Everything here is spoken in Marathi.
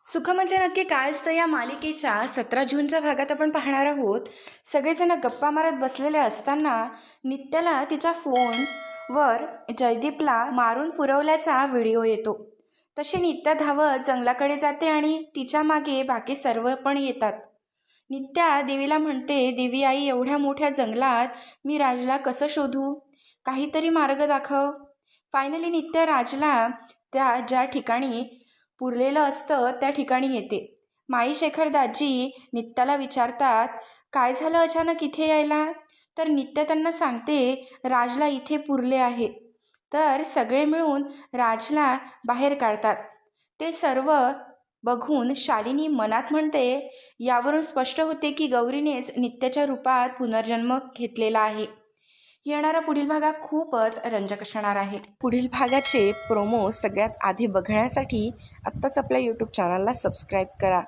सुख म्हणजे नक्की काय असतं या मालिकेच्या 17 जूनच्या भागात आपण पाहणार आहोत। सगळेजण गप्पा मारत बसलेले असताना नित्याला तिच्या फोनवर जयदीपला मारून पुरवल्याचा व्हिडिओ येतो। तशी नित्या धावत जंगलाकडे जाते आणि तिच्या मागे बाकी सर्व पण येतात। नित्या देवीला म्हणते, देवी आई, एवढ्या मोठ्या जंगलात मी राजला कसं शोधू? काहीतरी मार्ग दाखव। फायनली नित्या राजला त्या ज्या ठिकाणी पुरलेलं असतं त्या ठिकाणी येते। माई शेखर दाजी नित्याला विचारतात, काय झालं अचानक इथे यायला? तर नित्या त्यांना सांगते, राजला इथे पुरले आहे। तर सगळे मिळून राजला बाहेर काढतात। ते सर्व बघून शालिनी मनात म्हणते, यावरून स्पष्ट होते की गौरीनेच नित्याच्या रूपात पुनर्जन्म घेतलेला आहे। येणारा पुढील भाग खूपच रंजक असणार आहे। पुढील भागाचे प्रोमो सगळ्यात आधी बघण्यासाठी आत्ताच आपल्या यूट्यूब चॅनलला सबस्क्राईब करा।